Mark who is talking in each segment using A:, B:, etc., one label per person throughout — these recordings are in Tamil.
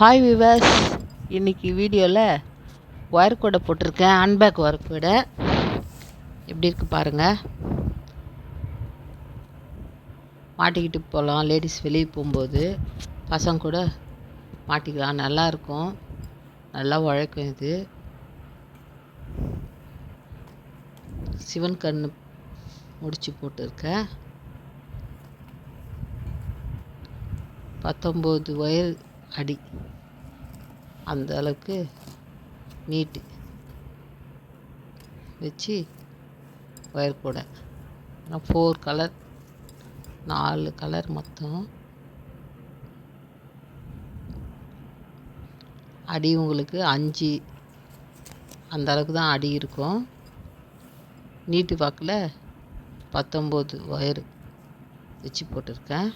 A: ஹாய் விவர்ஸ், இன்றைக்கி வீடியோவில் ஒயர் கூடை போட்டிருக்கேன். ஹேண்ட்பேக் ஒயர் கூடை எப்படி இருக்குது பாருங்கள். மாட்டிக்கிட்டு போகலாம், லேடிஸ் வெளியே போகும்போது பசங்க கூட மாட்டிக்கலாம், நல்லாயிருக்கும், நல்லா உழைக்கும். இது சிவன் கண்ணு முடிச்சு போட்டிருக்கேன். 19 ஒயர் அடி, அந்த அளவுக்கு நீட்டு வச்சு ஒயர் கூடை. 4 கலர், 4 கலர் மொத்தம். அடி உங்களுக்கு 5 அந்த அளவுக்கு தான் அடி இருக்கும். நீட்டு வாக்கில் 19 ஒயர் வச்சு போட்டிருக்கேன்.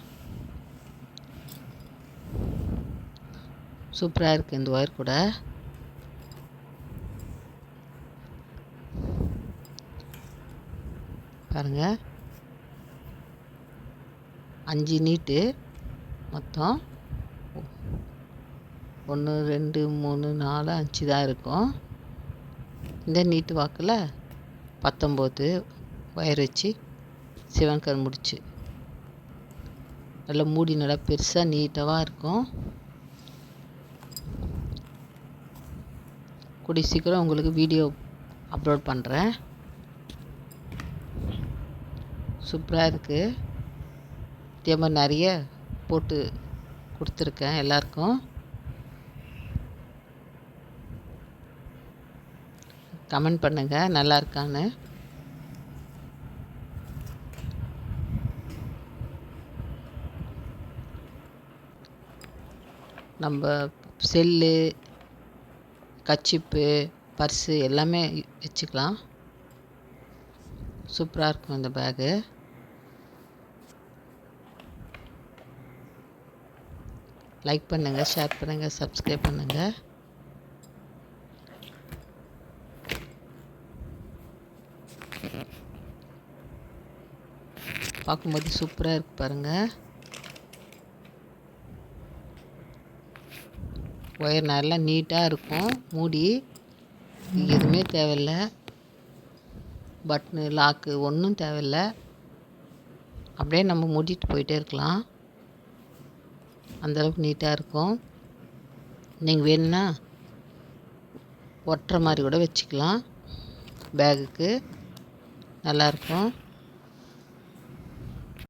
A: சூப்பராக இருக்குது இந்த ஒயர் கூடை. பாருங்கள், 5 நீட்டு மொத்தம். 1 2 3 4 5 தான் இருக்கும். இந்த நீட்டு வாக்கில் 19 ஒயர் வச்சு சிவன் கண் முடிச்சு நல்லா மூடி, நல்லா பெருசாக நீட்டாக இருக்கும். கூடிய சீக்கிரம் உங்களுக்கு வீடியோ அப்லோட் பண்ணுறேன். சூப்பராக இருக்குது. இதே மாதிரி நிறைய போட்டு கொடுத்துருக்கேன் எல்லாருக்கும். கமெண்ட் பண்ணுங்கள் நல்லா இருக்கான்னு. நம்ம செல்லு, கச்சிப்பு, பர்ஸு எல்லாமே வச்சுக்கலாம். சூப்பராக இருக்கும் இந்த பேகு. லைக் பண்ணுங்கள், ஷேர் பண்ணுங்கள், சப்ஸ்கிரைப் பண்ணுங்கள். பார்க்கும்போது சூப்பராக இருக்கு பாருங்கள். ஒயர் நல்லா நீட்டாக இருக்கும். மூடி எதுவுமே தேவையில்லை, பட்னு லாக்கு ஒன்றும் தேவையில்லை. அப்படியே நம்ம மூடிட்டு போயிட்டே இருக்கலாம், அந்தளவுக்கு நீட்டாக இருக்கும். நீங்கள் வேணும்னா ஒட்டுற மாதிரி கூட வச்சுக்கலாம். பேகுக்கு நல்லாயிருக்கும்.